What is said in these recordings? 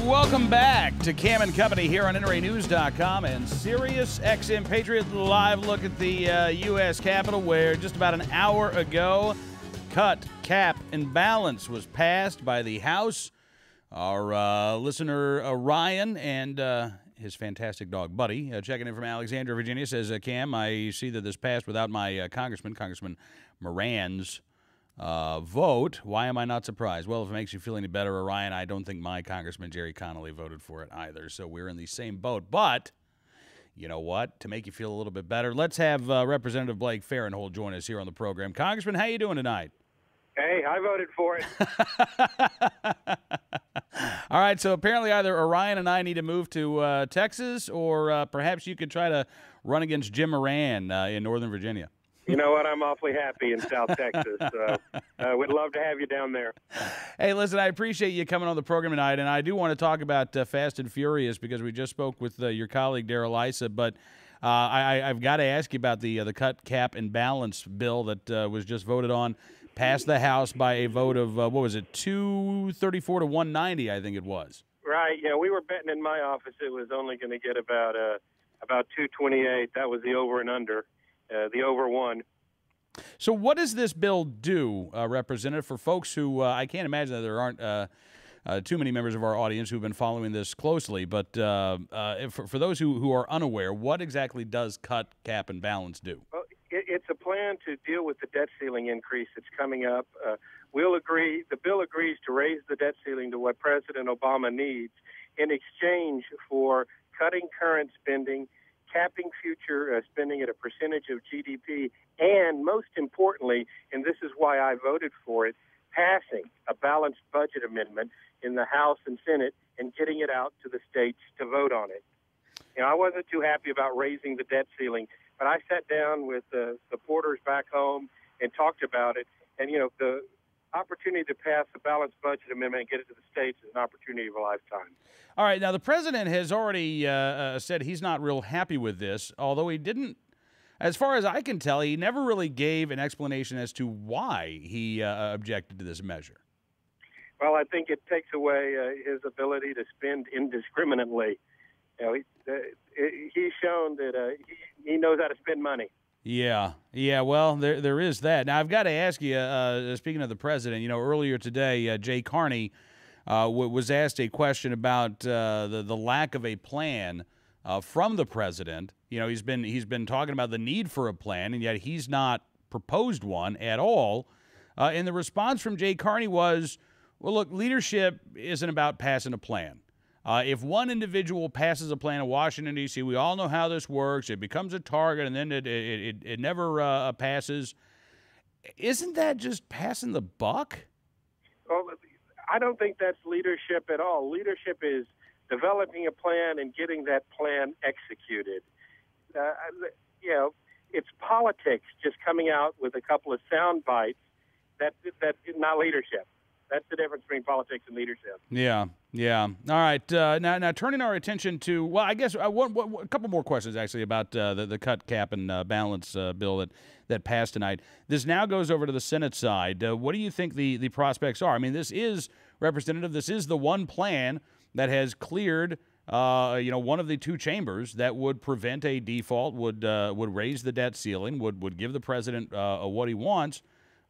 Welcome back to Cam and Company here on NRAnews.com and Sirius XM Patriot Live. Look at the U.S. Capitol, where just about an hour ago, cut, cap, and balance was passed by the House. Our listener, Ryan, and his fantastic dog, Buddy, checking in from Alexandria, Virginia, says, Cam, I see that this passed without my Congressman Moran's vote. Why am I not surprised? Well, if it makes you feel any better, Orion, I don't think my Congressman Jerry Connolly voted for it either. So we're in the same boat. But you know what? To make you feel a little bit better, let's have Representative Blake Farenthold join us here on the program. Congressman, how you doing tonight? Hey, I voted for it. All right, so apparently either Orion and I need to move to Texas, or perhaps you could try to run against Jim Moran in Northern Virginia. You know what? I'm awfully happy in South Texas. We'd love to have you down there. Hey, listen, I appreciate you coming on the program tonight, and I do want to talk about Fast and Furious because we just spoke with your colleague, Darrell Issa, but I've got to ask you about the cut, cap, and balance bill that was just voted on, passed the House by a vote of, 234 to 190, I think it was. Right, yeah, we were betting in my office it was only going to get about 228. That was the over and under. The over one. So what does this bill do, Representative, for folks who I can't imagine that there aren't too many members of our audience who've been following this closely, but for those who are unaware, what exactly does cut, cap, and balance do? Well, it's a plan to deal with the debt ceiling increase that's coming up. The bill agrees to raise the debt ceiling to what President Obama needs in exchange for cutting current spending, capping future spending at a percentage of GDP, and most importantly, and this is why I voted for it, passing a balanced budget amendment in the House and Senate and getting it out to the states to vote on it. You know, I wasn't too happy about raising the debt ceiling, but I sat down with the supporters back home and talked about it, and, you know, the opportunity to pass a balanced budget amendment and get it to the states is an opportunity of a lifetime. All right. Now, the president has already said he's not real happy with this, although he didn't, as far as I can tell, he never really gave an explanation as to why he objected to this measure. Well, I think it takes away his ability to spend indiscriminately. You know, he's shown that he knows how to spend money. Yeah. Well, there is that. Now, I've got to ask you, speaking of the president, you know, earlier today, Jay Carney was asked a question about the lack of a plan from the president. You know, he's been talking about the need for a plan, and yet he's not proposed one at all. And the response from Jay Carney was, well, look, leadership isn't about passing a plan. If one individual passes a plan in Washington, D.C., we all know how this works. It becomes a target, and then it never passes. Isn't that just passing the buck? Well, I don't think that's leadership at all. Leadership is developing a plan and getting that plan executed. You know, it's politics just coming out with a couple of sound bites. That's not leadership. That's the difference between politics and leadership. Yeah. All right. Now turning our attention to, well, I guess a couple more questions, actually, about the cut, cap, and balance bill that passed tonight. This now goes over to the Senate side. What do you think the prospects are? I mean, this is, Representative, this is the one plan that has cleared one of the two chambers that would prevent a default, would raise the debt ceiling, would give the president what he wants.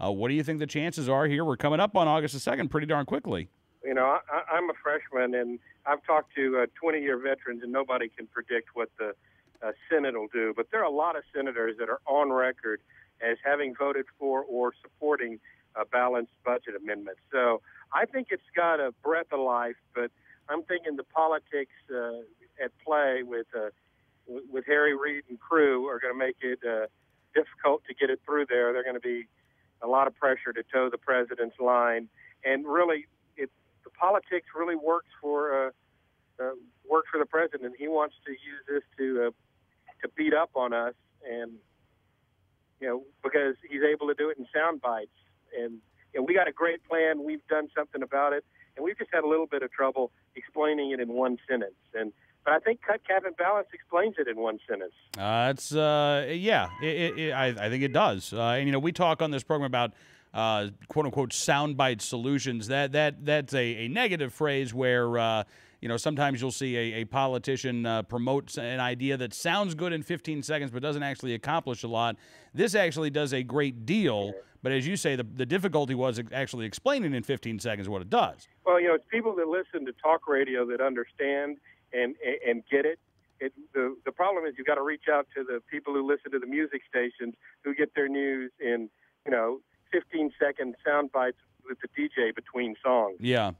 What do you think the chances are here? We're coming up on August the 2nd pretty darn quickly. You know, I'm a freshman, and I've talked to 20-year veterans, and nobody can predict what the Senate will do. But there are a lot of senators that are on record as having voted for or supporting a balanced budget amendment. So I think it's got a breath of life, but I'm thinking the politics at play with Harry Reid and crew are going to make it difficult to get it through there. They're going to be a lot of pressure to toe the president's line, and really, the politics really works for the president. He wants to use this to beat up on us, and you know, because he's able to do it in sound bites. And we got a great plan. We've done something about it, and we've just had a little bit of trouble explaining it in one sentence. But I think cut, cap, and balance explains it in one sentence. I think it does. And, you know, we talk on this program about quote unquote soundbite solutions. That's a negative phrase where sometimes you'll see a politician promote an idea that sounds good in 15 seconds but doesn't actually accomplish a lot. This actually does a great deal, but as you say, the difficulty was actually explaining in 15 seconds what it does. Well, it's people that listen to talk radio that understand and get it. The problem is you've got to reach out to the people who listen to the music stations who get their news in 15-second sound bites with the DJ between songs. Yeah.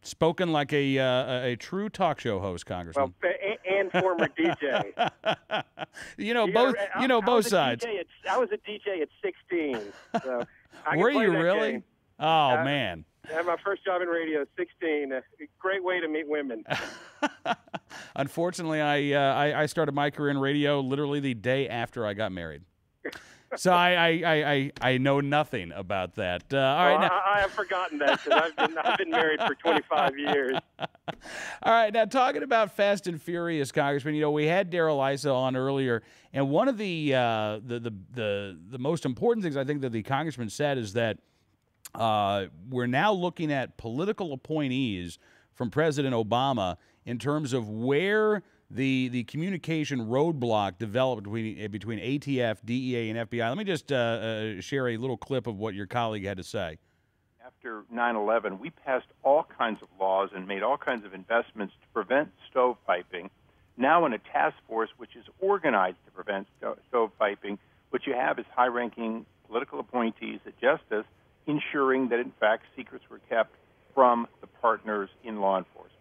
Spoken like a true talk show host, Congressman. Well, and former DJ. Both sides. I was a DJ at 16. So I Were you that really? Game. Oh, man. I had my first job in radio at 16. A great way to meet women. Unfortunately, I started my career in radio literally the day after I got married. So I know nothing about that. All right, now, I have forgotten that because I've been married for 25 years. All right, now talking about Fast and Furious, Congressman, we had Darrell Issa on earlier, and one of the most important things I think that the congressman said is that we're now looking at political appointees from President Obama in terms of where the communication roadblock developed between ATF, DEA, and FBI. Let me just share a little clip of what your colleague had to say. After 9/11, we passed all kinds of laws and made all kinds of investments to prevent stovepiping. Now in a task force which is organized to prevent stovepiping, what you have is high-ranking political appointees at Justice ensuring that, in fact, secrets were kept from the partners in law enforcement.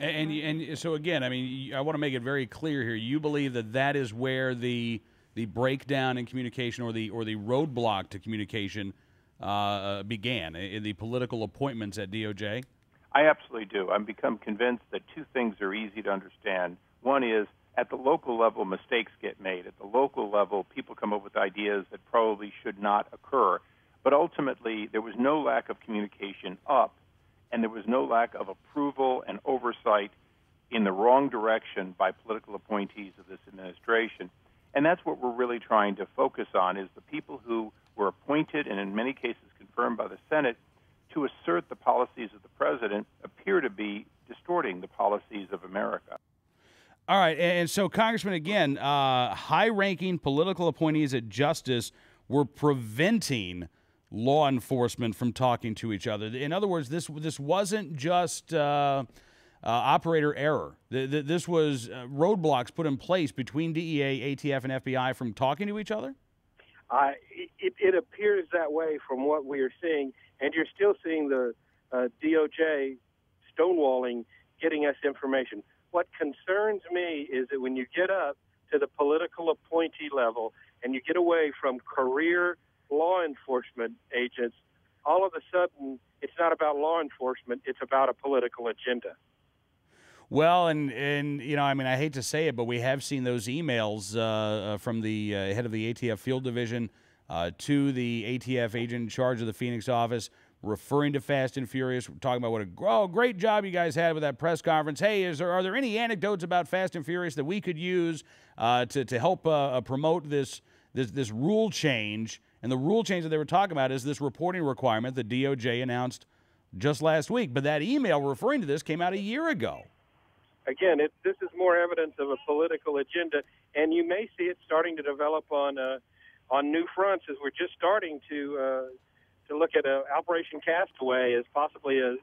And so again, I mean, I want to make it very clear here. You believe that is where the breakdown in communication or the roadblock to communication began in the political appointments at DOJ? I absolutely do. I've become convinced that two things are easy to understand. One is at the local level, mistakes get made. At the local level, people come up with ideas that probably should not occur. But ultimately, there was no lack of communication up, and there was no lack of approval and oversight in the wrong direction by political appointees of this administration. And that's what we're really trying to focus on, is the people who were appointed and in many cases confirmed by the Senate to assert the policies of the president appear to be distorting the policies of America. All right, and so, Congressman, again, high-ranking political appointees at Justice were preventing law enforcement from talking to each other. In other words, this wasn't just operator error. This was roadblocks put in place between DEA, ATF, and FBI from talking to each other? It appears that way from what we are seeing, and you're still seeing the DOJ stonewalling, getting us information. What concerns me is that when you get up to the political appointee level and you get away from career law enforcement agents, all of a sudden it's not about law enforcement, it's about a political agenda. Well, and I mean, I hate to say it, but we have seen those emails from the head of the ATF field division to the ATF agent in charge of the Phoenix office, referring to Fast and Furious, talking about what a great job you guys had with that press conference. Hey, are there any anecdotes about Fast and Furious that we could use to help promote this rule change? And the rule change that they were talking about is this reporting requirement that DOJ announced just last week. But that email referring to this came out a year ago. Again, this is more evidence of a political agenda, and you may see it starting to develop on new fronts as we're just starting to look at Operation Castaway as possibly a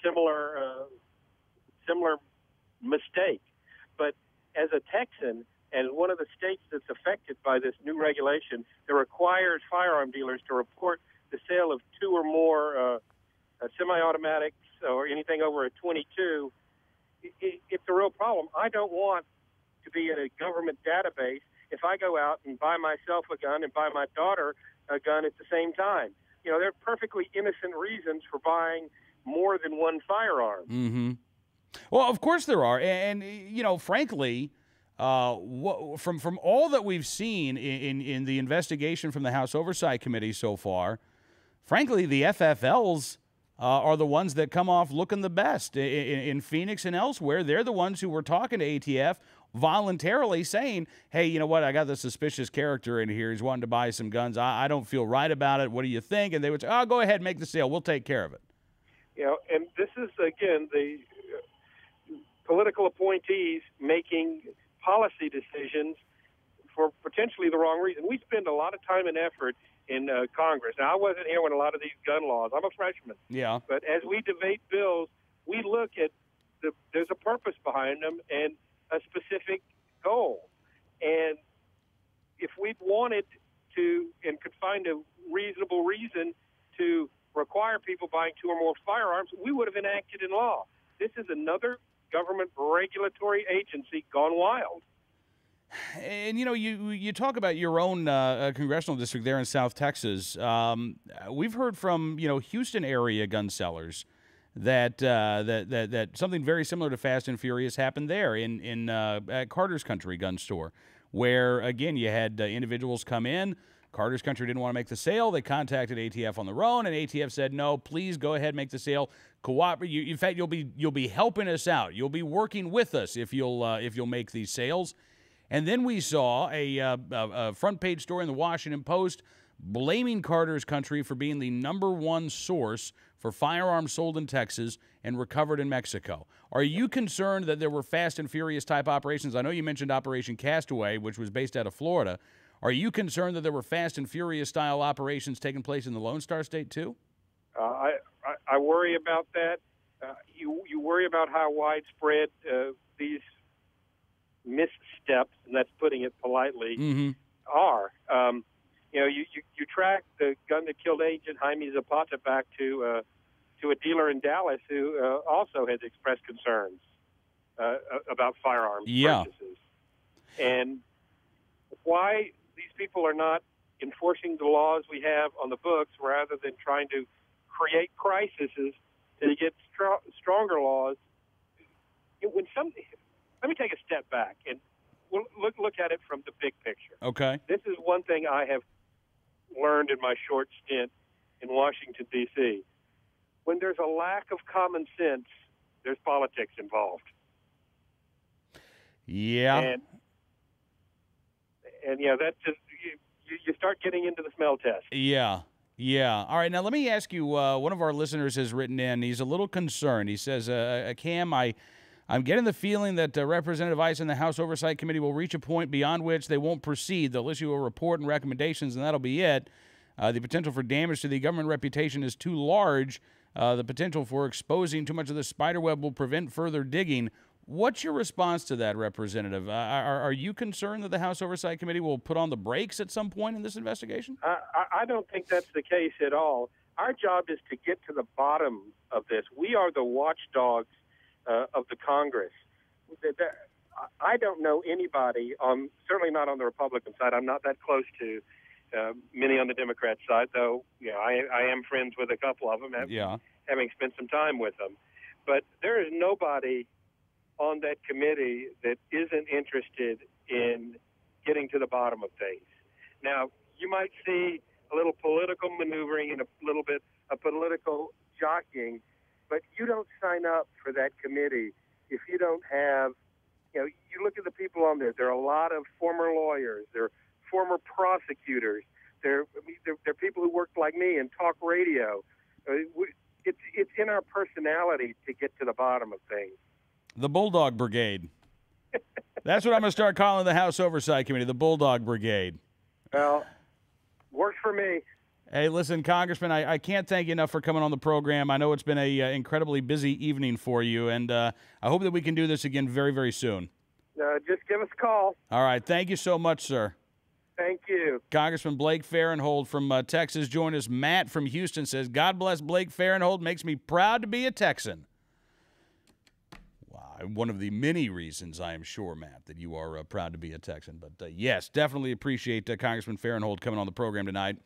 similar mistake. But as a Texan, and one of the states that's affected by this new regulation that requires firearm dealers to report the sale of two or more semi-automatics or anything over a .22, it's a real problem. I don't want to be in a government database if I go out and buy myself a gun and buy my daughter a gun at the same time. There are perfectly innocent reasons for buying more than one firearm. Mm-hmm. Well, of course there are. And frankly, from all that we've seen in the investigation from the House Oversight Committee so far, frankly, the FFLs are the ones that come off looking the best. In Phoenix and elsewhere, they're the ones who were talking to ATF voluntarily saying, hey, you know what, I got this suspicious character in here. He's wanting to buy some guns. I don't feel right about it. What do you think? And they would say, oh, go ahead, make the sale. We'll take care of it. You know, and this is, again, the political appointees making policy decisions for potentially the wrong reason. We spend a lot of time and effort in Congress. Now, I wasn't here when a lot of these gun laws. I'm a freshman. Yeah. But as we debate bills, we look at there's a purpose behind them and a specific goal. And if we'd wanted to and could find a reasonable reason to require people buying 2 or more firearms, we would have enacted in law. This is another government regulatory agency gone wild. And, you know, you talk about your own congressional district there in South Texas. We've heard from, you know, Houston area gun sellers that something very similar to Fast and Furious happened there at Carter's Country gun store, where, again, you had individuals come in. Carter's Country didn't want to make the sale. They contacted ATF on their own, and ATF said, no, please go ahead and make the sale. Cooperate. In fact, you'll be helping us out. You'll be working with us if you'll make these sales. And then we saw a front page story in the Washington Post blaming Carter's Country for being the #1 source for firearms sold in Texas and recovered in Mexico. Are you concerned that there were Fast and Furious type operations? I know you mentioned Operation Castaway, which was based out of Florida. Are you concerned that there were Fast and Furious style operations taking place in the Lone Star State too? I worry about that. You worry about how widespread these missteps, and that's putting it politely, are. You know, you track the gun that killed Agent Jaime Zapata back to a dealer in Dallas who also has expressed concerns about firearms purchases. And why these people are not enforcing the laws we have on the books rather than trying to create crises to get stronger laws. Let me take a step back and we'll look at it from the big picture. Okay. This is one thing I have learned in my short stint in Washington, D.C. When there's a lack of common sense, there's politics involved. Yeah. And yeah, that's just you start getting into the smell test. Yeah. Yeah. All right. Now, let me ask you, one of our listeners has written in. He's a little concerned. He says, Cam, I'm getting the feeling that Representative Ice and the House Oversight Committee will reach a point beyond which they won't proceed. They'll issue a report and recommendations, and that'll be it. The potential for damage to the government reputation is too large. The potential for exposing too much of the spiderweb will prevent further digging. What's your response to that, Representative? Are you concerned that the House Oversight Committee will put on the brakes at some point in this investigation? I don't think that's the case at all. Our job is to get to the bottom of this. We are the watchdogs of the Congress. I don't know anybody, certainly not on the Republican side. I'm not that close to many on the Democrat side, though. You know, I am friends with a couple of them, having spent some time with them. But there is nobody on that committee that isn't interested in getting to the bottom of things. Now, you might see a little political maneuvering and a little bit of political jockeying, but you don't sign up for that committee if you don't have, you know, you look at the people on there. There are a lot of former lawyers. There are former prosecutors. They're people who worked like me in talk radio. It's in our personality to get to the bottom of things. The Bulldog Brigade. That's what I'm going to start calling the House Oversight Committee, the Bulldog Brigade. Well, works for me. Hey, listen, Congressman, I can't thank you enough for coming on the program. I know it's been a incredibly busy evening for you, and I hope that we can do this again very, very soon. Just give us a call. All right. Thank you so much, sir. Thank you. Congressman Blake Farenthold from Texas joined us. Matt from Houston says, God bless Blake Farenthold. Makes me proud to be a Texan. Wow. One of the many reasons, I am sure, Matt, that you are proud to be a Texan. But, yes, definitely appreciate Congressman Farenthold coming on the program tonight.